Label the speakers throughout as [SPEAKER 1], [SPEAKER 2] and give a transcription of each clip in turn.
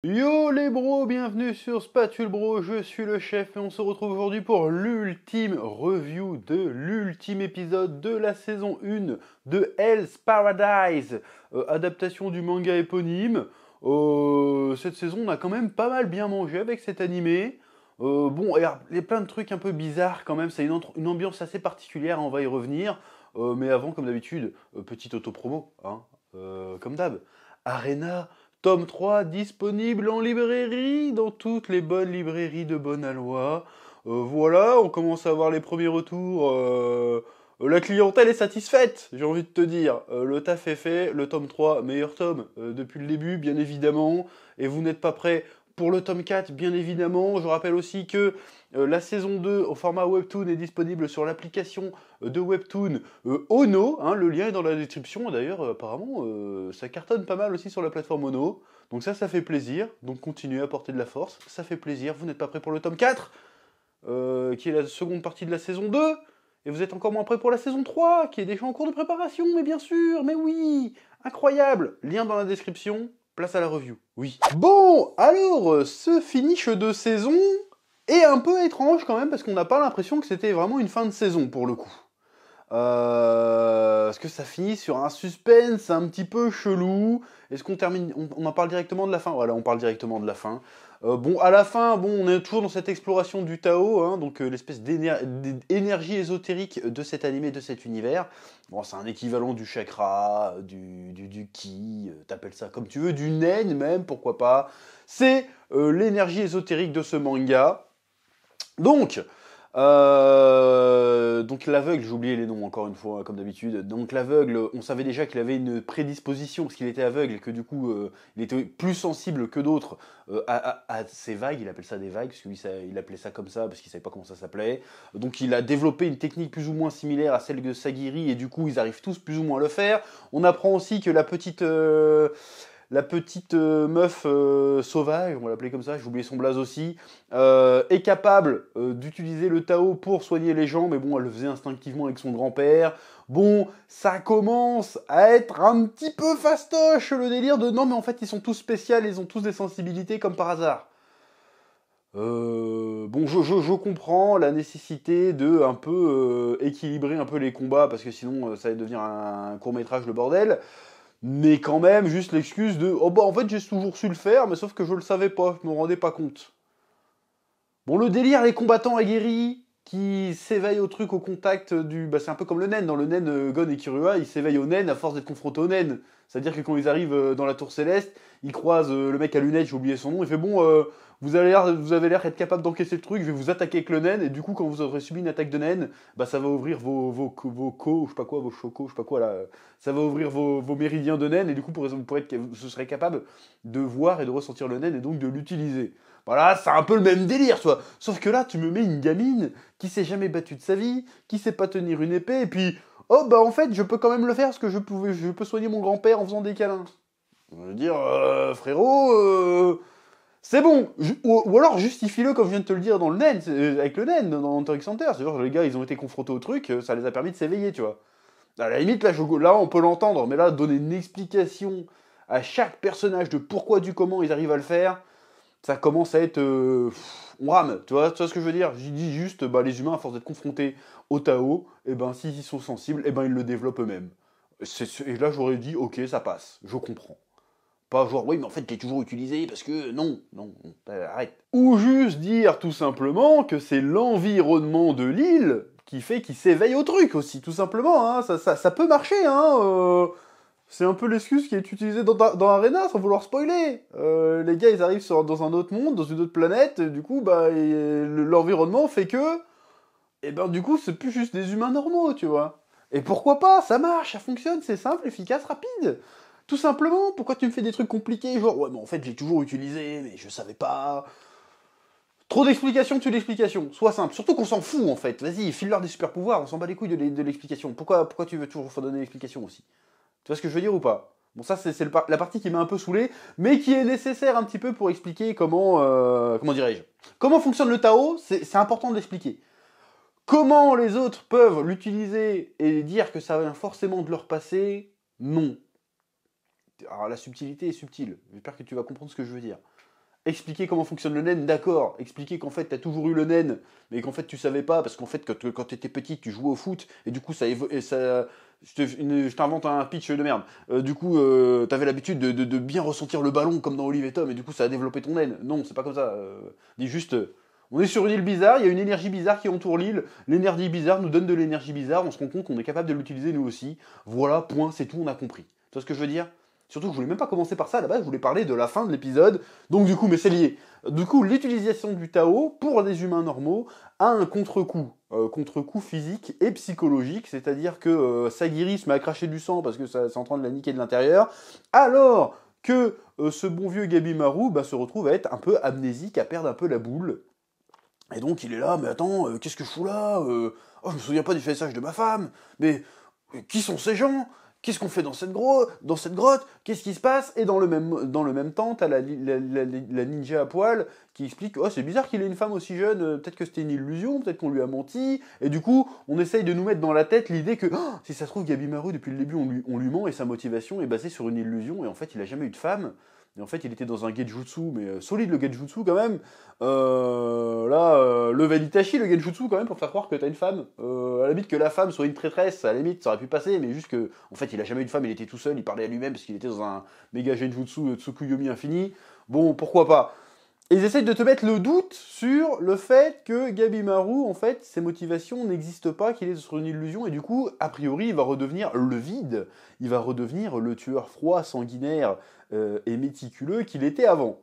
[SPEAKER 1] Yo les bros, bienvenue sur Spatule Bro, je suis le chef et on se retrouve aujourd'hui pour l'ultime review de l'ultime épisode de la saison 1 de Hell's Paradise, adaptation du manga éponyme. Cette saison on a quand même pas mal bien mangé avec cet animé. Bon, il y a plein de trucs un peu bizarres quand même, c'est une ambiance assez particulière, on va y revenir. Mais avant, comme d'habitude, petite auto-promo, hein, comme d'hab. Arena Tome 3 disponible en librairie, dans toutes les bonnes librairies de Bonalois. Voilà, on commence à avoir les premiers retours. La clientèle est satisfaite, j'ai envie de te dire. Le taf est fait, le tome 3, meilleur tome depuis le début, bien évidemment. Et vous n'êtes pas prêts pour le tome 4, bien évidemment. Je rappelle aussi que la saison 2 au format Webtoon est disponible sur l'application de Webtoon Ono, hein, le lien est dans la description, d'ailleurs apparemment ça cartonne pas mal aussi sur la plateforme Ono, donc ça fait plaisir, donc continuez à porter de la force, ça fait plaisir, vous n'êtes pas prêts pour le tome 4, qui est la seconde partie de la saison 2, et vous êtes encore moins prêts pour la saison 3, qui est déjà en cours de préparation, mais bien sûr, mais oui, incroyable, lien dans la description, place à la review, oui. Bon, alors, ce finish de saison est un peu étrange quand même, parce qu'on n'a pas l'impression que c'était vraiment une fin de saison pour le coup. Parce que ça finit sur un suspense un petit peu chelou. Est-ce qu'on termine, on en parle directement de la fin? Voilà, on parle directement de la fin. Bon, à la fin, bon, on est toujours dans cette exploration du Tao, hein, donc l'espèce d'énergie ésotérique de cet animé, de cet univers. Bon, c'est un équivalent du chakra, du ki, t'appelles ça comme tu veux, du nen même, pourquoi pas. C'est l'énergie ésotérique de ce manga. Donc l'aveugle, j'ai oublié les noms encore une fois, comme d'habitude. Donc l'aveugle, on savait déjà qu'il avait une prédisposition, parce qu'il était aveugle, et que du coup, il était plus sensible que d'autres à ces vagues, il appelle ça des vagues, parce que lui, il appelait ça comme ça, parce qu'il savait pas comment ça s'appelait. Donc il a développé une technique plus ou moins similaire à celle de Sagiri, et du coup, ils arrivent tous plus ou moins à le faire. On apprend aussi que la petite meuf sauvage, on va l'appeler comme ça, j'ai oublié son blaze aussi, est capable d'utiliser le Tao pour soigner les gens, mais bon, elle le faisait instinctivement avec son grand-père. Bon, ça commence à être un petit peu fastoche, le délire de non, mais en fait, ils sont tous spéciaux, ils ont tous des sensibilités comme par hasard. Bon, je comprends la nécessité de un peu équilibrer un peu les combats, parce que sinon, ça va devenir un court-métrage, le bordel. Mais quand même, juste l'excuse de oh bah en fait j'ai toujours su le faire, mais sauf que je le savais pas, je me rendais pas compte. Bon, le délire, les combattants aguerris qui s'éveillent au truc au contact du. Bah, c'est un peu comme le naine. Dans le naine, Gon et Kirua, ils s'éveillent au naine à force d'être confrontés au naine. C'est-à-dire que quand ils arrivent dans la tour céleste, ils croisent le mec à lunettes, j'ai oublié son nom, il fait bon, vous avez l'air être capable d'encaisser le truc, je vais vous attaquer avec le naine, et du coup, quand vous aurez subi une attaque de naine, bah ça va ouvrir vos co, je sais pas quoi, vos chocos, je sais pas quoi là, ça va ouvrir vos méridiens de naine, et du coup, vous serez capable de voir et de ressentir le naine, et donc de l'utiliser. Voilà, c'est un peu le même délire, toi. Sauf que là, tu me mets une gamine qui s'est jamais battue de sa vie, qui sait pas tenir une épée, et puis, oh bah en fait, je peux quand même le faire parce que je peux soigner mon grand-père en faisant des câlins. Je veux dire, frérot, c'est bon. Ou alors justifie-le comme je viens de te le dire dans le NEN, avec le NEN, dans Hunter x Hunter. C'est genre, les gars, ils ont été confrontés au truc, ça les a permis de s'éveiller, tu vois. À la limite, là, on peut l'entendre, mais là, donner une explication à chaque personnage de pourquoi, du comment ils arrivent à le faire, ça commence à être... on rame, tu vois ce que je veux dire? Je dis juste, bah, les humains, à force d'être confrontés au Tao, et ben, s'ils sont sensibles, et ben, ils le développent eux-mêmes. Et là, j'aurais dit, ok, ça passe, je comprends. Pas genre, oui, mais en fait, je l'ai toujours utilisé parce que non, non, non, arrête. Ou juste dire tout simplement que c'est l'environnement de l'île qui fait qu'il s'éveille au truc aussi, tout simplement, hein. Ça peut marcher, hein. C'est un peu l'excuse qui est utilisée dans Arena, sans vouloir spoiler. Les gars, ils arrivent dans un autre monde, dans une autre planète, du coup, bah, l'environnement fait que... Et ben, du coup, c'est plus juste des humains normaux, tu vois. Et pourquoi pas? Ça marche, ça fonctionne, c'est simple, efficace, rapide. Tout simplement, pourquoi tu me fais des trucs compliqués? Genre, ouais, mais en fait, j'ai toujours utilisé, mais je savais pas. Trop d'explications, tu l'explication. Sois simple. Surtout qu'on s'en fout, en fait. Vas-y, file-leur des super pouvoirs, on s'en bat les couilles de l'explication. Pourquoi tu veux toujours donner l'explication aussi? Tu vois ce que je veux dire ou pas? Bon, ça, c'est la partie qui m'a un peu saoulé, mais qui est nécessaire un petit peu pour expliquer comment dirais-je? Comment fonctionne le Tao, c'est important de l'expliquer. Comment les autres peuvent l'utiliser et dire que ça vient forcément de leur passé? Non. Alors la subtilité est subtile. J'espère que tu vas comprendre ce que je veux dire. expliquer comment fonctionne le naine, d'accord. Expliquer qu'en fait, t'as toujours eu le naine, mais qu'en fait, tu savais pas, parce qu'en fait, quand t'étais petite, tu jouais au foot, et du coup, je t'invente un pitch de merde. Du coup, t'avais l'habitude de bien ressentir le ballon, comme dans Olive et Tom, et du coup, ça a développé ton naine. Non, c'est pas comme ça. Dis juste... on est sur une île bizarre, il y a une énergie bizarre qui entoure l'île, l'énergie bizarre nous donne de l'énergie bizarre, on se rend compte qu'on est capable de l'utiliser nous aussi. Voilà, point, c'est tout, on a compris. Tu vois ce que je veux dire? Surtout que je voulais même pas commencer par ça, à la base je voulais parler de la fin de l'épisode, donc du coup, mais c'est lié. Du coup, l'utilisation du Tao, pour des humains normaux, a un contre-coup physique et psychologique, c'est-à-dire que Sagiri se met à cracher du sang parce que c'est en train de la niquer de l'intérieur, alors que ce bon vieux Gabimaru se retrouve à être un peu amnésique, à perdre un peu la boule. Et donc il est là, mais attends, qu'est-ce que je fous là Oh, je me souviens pas du message de ma femme, mais qui sont ces gens? Qu'est-ce qu'on fait dans cette grotte? Qu'est-ce qui se passe? Et dans le même temps, t'as la ninja à poil qui explique, oh c'est bizarre qu'il ait une femme aussi jeune, peut-être que c'était une illusion, peut-être qu'on lui a menti, et du coup, on essaye de nous mettre dans la tête l'idée que, oh, si ça se trouve, Gabimaru, depuis le début, on lui ment, et sa motivation est basée sur une illusion, et en fait, il a jamais eu de femme. Et en fait, il était dans un genjutsu, mais solide le genjutsu quand même. Level Itachi, le genjutsu quand même, pour faire croire que t'as une femme. À la limite que la femme soit une traîtresse, à la limite ça aurait pu passer, mais juste que, en fait, il a jamais eu de femme, il était tout seul, il parlait à lui-même parce qu'il était dans un méga genjutsu Tsukuyomi infini. Bon, pourquoi pas. Et ils essayent de te mettre le doute sur le fait que Gabimaru, en fait, ses motivations n'existent pas, qu'il est sur une illusion, et du coup, a priori, il va redevenir le vide, il va redevenir le tueur froid, sanguinaire et méticuleux qu'il était avant.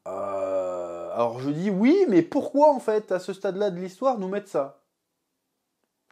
[SPEAKER 1] Alors je dis oui, mais pourquoi, en fait, à ce stade-là de l'histoire, nous mettre ça?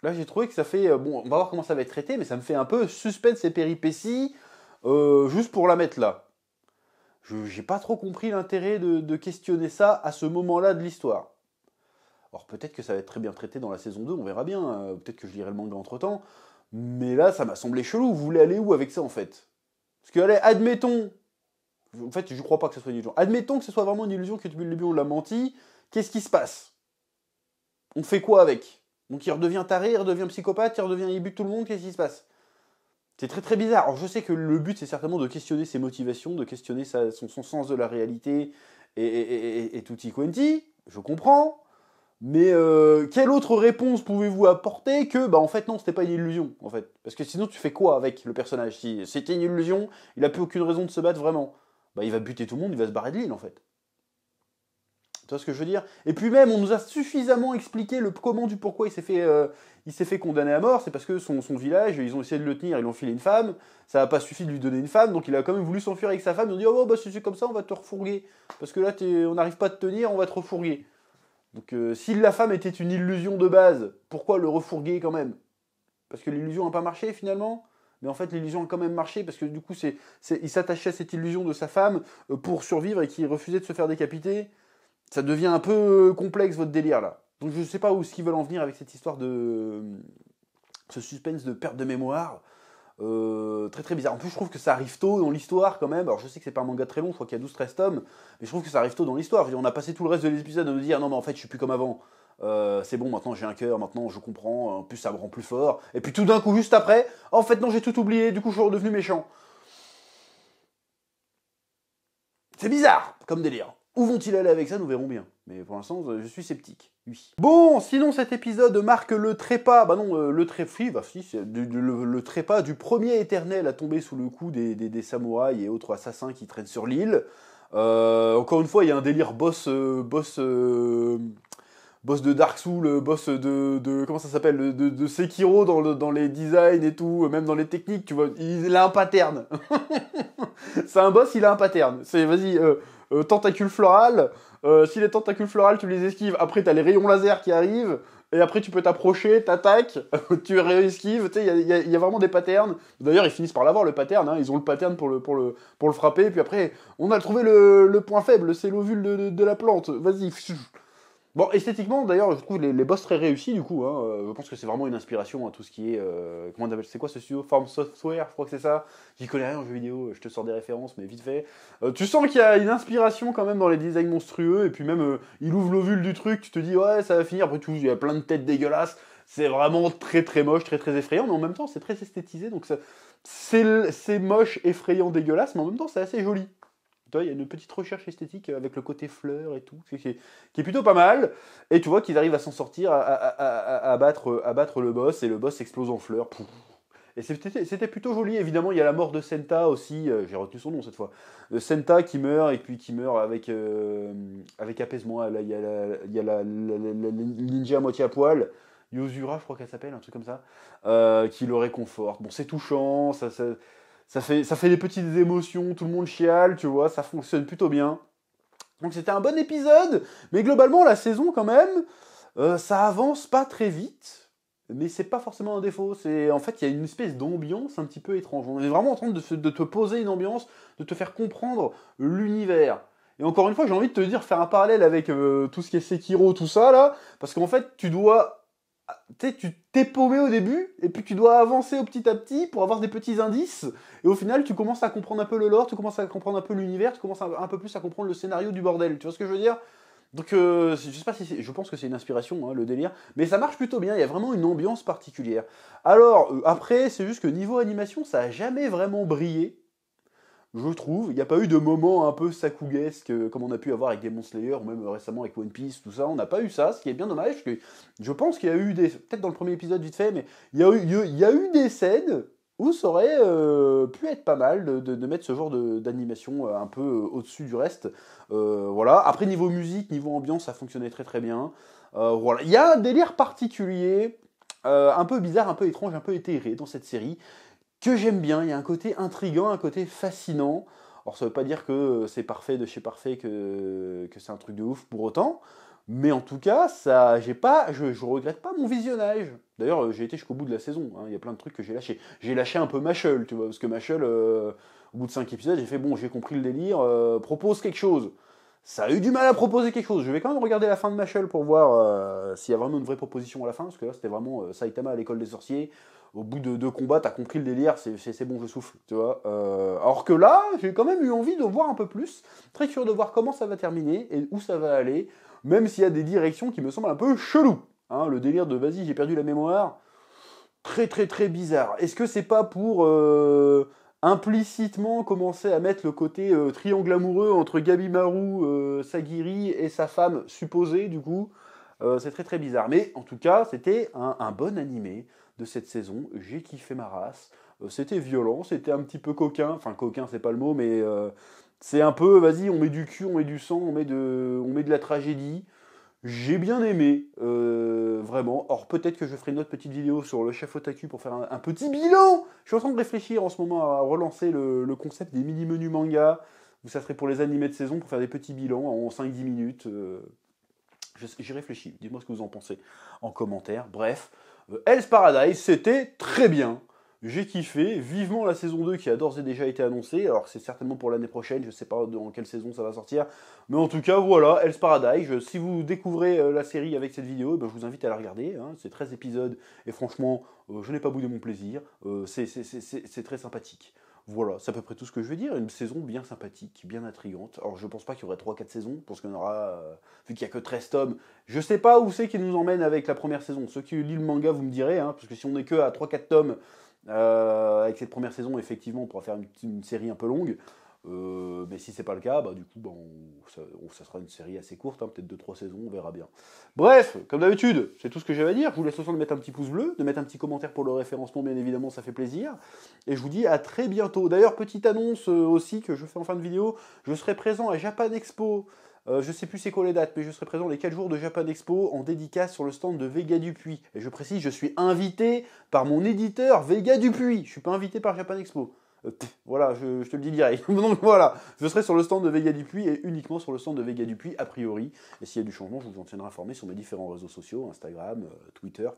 [SPEAKER 1] Là, j'ai trouvé que ça fait... bon, on va voir comment ça va être traité, mais ça me fait un peu suspense et péripéties, juste pour la mettre là. J'ai pas trop compris l'intérêt de questionner ça à ce moment-là de l'histoire. Alors peut-être que ça va être très bien traité dans la saison 2, on verra bien. Peut-être que je lirai le manga entre-temps. Mais là, ça m'a semblé chelou. Vous voulez aller où avec ça, en fait? Parce que, allez, admettons... En fait, je crois pas que ce soit une illusion. Admettons que ce soit vraiment une illusion, que depuis le début on l'a menti. Qu'est-ce qui se passe? On fait quoi avec? Donc il redevient taré, il redevient psychopathe, il bute tout le monde, qu'est-ce qui se passe? C'est très très bizarre. Alors je sais que le but c'est certainement de questionner ses motivations, de questionner son sens de la réalité et tutti quanti, je comprends. Mais quelle autre réponse pouvez-vous apporter que, en fait non, c'était pas une illusion, en fait. Parce que sinon tu fais quoi avec le personnage? Si c'était une illusion, il a plus aucune raison de se battre vraiment. Il va buter tout le monde, il va se barrer de l'île, en fait. Tu vois ce que je veux dire? Et puis même, on nous a suffisamment expliqué le comment du pourquoi il s'est fait condamner à mort. C'est parce que son village, ils ont essayé de le tenir, ils lui ont filé une femme. Ça n'a pas suffi de lui donner une femme, donc il a quand même voulu s'enfuir avec sa femme. Ils ont dit, oh si c'est comme ça, on va te refourguer. Parce que là, on n'arrive pas à te tenir, on va te refourguer. Donc si la femme était une illusion de base, pourquoi le refourguer quand même? Parce que l'illusion n'a pas marché finalement? Mais en fait, l'illusion a quand même marché parce que du coup, il s'attachait à cette illusion de sa femme pour survivre et qu'il refusait de se faire décapiter. Ça devient un peu complexe votre délire là. Donc je ne sais pas où ce qu'ils veulent en venir avec cette histoire de ce suspense de perte de mémoire. Très très bizarre. En plus, je trouve que ça arrive tôt dans l'histoire quand même. Alors je sais que c'est pas un manga très long, je crois qu'il y a 12-13 tomes, mais je trouve que ça arrive tôt dans l'histoire. On a passé tout le reste de l'épisode à nous dire non mais en fait je suis plus comme avant. C'est bon, maintenant j'ai un cœur, maintenant je comprends, en plus ça me rend plus fort. Et puis tout d'un coup, juste après, en fait non, j'ai tout oublié, du coup je suis redevenu méchant. C'est bizarre comme délire. Où vont-ils aller avec ça? Nous verrons bien. Mais pour l'instant, je suis sceptique. Oui. Bon, sinon cet épisode marque le trépas, le trépas du premier éternel à tomber sous le coup des samouraïs et autres assassins qui traînent sur l'île. Encore une fois, il y a un délire boss de Dark Souls, boss de comment ça s'appelle, de Sekiro dans les designs et tout, même dans les techniques, tu vois, il a un pattern. C'est un boss, il a un pattern. C'est, vas-y, tentacule floral. Si les tentacules florales, tu les esquives, après t'as les rayons laser qui arrivent, et après tu peux t'approcher, t'attaques, tu réesquives, tu sais, il y a vraiment des patterns. D'ailleurs, ils finissent par l'avoir, le pattern, hein. Ils ont le pattern pour le frapper, et puis après, on a trouvé le point faible, c'est l'ovule de la plante. Vas-y. Bon, esthétiquement, d'ailleurs, je trouve les boss très réussis, du coup. Hein. Je pense que c'est vraiment une inspiration à tout ce qui est... comment on appelle? C'est quoi ce studio? Form Software, je crois que c'est ça. J'y connais rien en jeu vidéo, je te sors des références, mais vite fait. Tu sens qu'il y a une inspiration quand même dans les designs monstrueux, et puis même, il ouvre l'ovule du truc, tu te dis, ouais, ça va finir. Après tout, il y a plein de têtes dégueulasses. C'est vraiment très très moche, très très effrayant, mais en même temps, c'est très esthétisé, donc c'est moche, effrayant, dégueulasse, mais en même temps, c'est assez joli. il y a une petite recherche esthétique avec le côté fleurs et tout, qui est plutôt pas mal. Et tu vois qu'ils arrivent à s'en sortir, à battre le boss, et le boss explose en fleurs. Pouf. Et c'était plutôt joli. Évidemment, il y a la mort de Senta aussi, j'ai retenu son nom cette fois. Senta qui meurt, et puis qui meurt avec apaisement. Là, il y a la ninja à moitié à poil. Yozura, je crois qu'elle s'appelle, un truc comme ça, qui le réconforte. Bon, c'est touchant, ça fait des petites émotions, tout le monde chiale, tu vois, ça fonctionne plutôt bien. Donc c'était un bon épisode, mais globalement, la saison, quand même, ça avance pas très vite, mais c'est pas forcément un défaut. En fait, il y a une espèce d'ambiance un petit peu étrange. On est vraiment en train de te poser une ambiance, de te faire comprendre l'univers. Et encore une fois, j'ai envie de te dire, faire un parallèle avec tout ce qui est Sekiro, tout ça, là, parce qu'en fait, tu t'es paumé au début, et puis tu dois avancer au petit à petit pour avoir des petits indices, et au final, tu commences à comprendre un peu le lore, tu commences à comprendre un peu l'univers, tu commences un peu plus à comprendre le scénario du bordel. Tu vois ce que je veux dire? Donc, je sais pas si je pense que c'est une inspiration, hein, le délire, mais ça marche plutôt bien, il y a vraiment une ambiance particulière. Alors, après, c'est juste que niveau animation, ça a jamais vraiment brillé, je trouve. Il n'y a pas eu de moment un peu sakugesque comme on a pu avoir avec Demon Slayer, ou même récemment avec One Piece, tout ça. On n'a pas eu ça, ce qui est bien dommage, parce que je pense qu'il y a eu peut-être dans le premier épisode vite fait, mais il y a eu des scènes où ça aurait pu être pas mal de mettre ce genre d'animation un peu au-dessus du reste. Voilà. Après, niveau musique, niveau ambiance, ça fonctionnait très très bien. Voilà. Il y a un délire particulier, un peu bizarre, un peu étrange, un peu éthéré dans cette série, que j'aime bien. Il y a un côté intriguant, un côté fascinant. Alors ça veut pas dire que c'est parfait de chez parfait, que c'est un truc de ouf pour autant. Mais en tout cas, je regrette pas mon visionnage. D'ailleurs, j'ai été jusqu'au bout de la saison, hein. Il y a plein de trucs que j'ai lâchés. J'ai lâché un peu Mashle, tu vois, parce que Mashle, au bout de 5 épisodes, j'ai fait bon, j'ai compris le délire, propose quelque chose. Ça a eu du mal à proposer quelque chose. Je vais quand même regarder la fin de Mashle pour voir s'il y a vraiment une vraie proposition à la fin, parce que là, c'était vraiment Saitama à l'école des sorciers. Au bout de deux combats, t'as compris le délire, c'est bon, je souffle, tu vois. Alors que là, j'ai quand même eu envie de voir un peu plus. Très curieux de voir comment ça va terminer et où ça va aller, même s'il y a des directions qui me semblent un peu chelou. Hein, le délire de vas-y, j'ai perdu la mémoire, très très très bizarre. Est-ce que c'est pas pour implicitement commencer à mettre le côté triangle amoureux entre Gabimaru, Sagiri et sa femme supposée, du coup? C'est très très bizarre. Mais en tout cas, c'était un bon animé de cette saison. J'ai kiffé ma race. C'était violent, c'était un petit peu coquin. Enfin, coquin, c'est pas le mot, mais c'est un peu, vas-y, on met du cul, on met du sang, on met de la tragédie. J'ai bien aimé, vraiment. Or, peut-être que je ferai une autre petite vidéo sur le chef Otaku pour faire un petit bilan. Je suis en train de réfléchir en ce moment à relancer le concept des mini-menus manga, où ça serait pour les animés de saison, pour faire des petits bilans en 5-10 minutes. J'y réfléchis, dites-moi ce que vous en pensez en commentaire. Bref, Hell's Paradise, c'était très bien. J'ai kiffé, vivement la saison 2 qui a d'ores et déjà été annoncée. Alors c'est certainement pour l'année prochaine, je ne sais pas dans quelle saison ça va sortir. Mais en tout cas, voilà, Hell's Paradise. Si vous découvrez la série avec cette vidéo, ben, je vous invite à la regarder. Hein. C'est 13 épisodes et franchement, je n'ai pas boudé mon plaisir. C'est très sympathique. Voilà, c'est à peu près tout ce que je veux dire. Une saison bien sympathique, bien intrigante. Alors je pense pas qu'il y aurait 3-4 saisons, parce qu'il y en aura, vu qu'il n'y a que 13 tomes. Je sais pas où c'est qui nous emmène avec la première saison. Ceux qui lisent le manga, vous me direz, hein, parce que si on n'est que à 3-4 tomes avec cette première saison, effectivement, on pourra faire une série un peu longue. Mais si c'est pas le cas, bah, du coup, bah, ça sera une série assez courte, hein, peut-être 2-3 saisons, on verra bien. Bref, comme d'habitude, c'est tout ce que j'avais à dire. Je vous laisse le temps de mettre un petit pouce bleu, de mettre un petit commentaire pour le référencement, bien évidemment, ça fait plaisir. Et je vous dis à très bientôt. D'ailleurs, petite annonce aussi que je fais en fin de vidéo, je serai présent à Japan Expo. Je sais plus c'est quoi les dates, mais je serai présent les 4 jours de Japan Expo en dédicace sur le stand de Vega Dupuis. Et je précise, je suis invité par mon éditeur Vega Dupuis. Je suis pas invité par Japan Expo. Voilà, je te le dis direct. Donc voilà, je serai sur le stand de Vega Dupuis et uniquement sur le stand de Vega Dupuis, a priori. Et s'il y a du changement, je vous en tiendrai informé sur mes différents réseaux sociaux, Instagram, Twitter,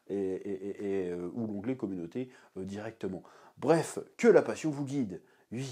[SPEAKER 1] ou l'onglet communauté directement. Bref, que la passion vous guide. Oui.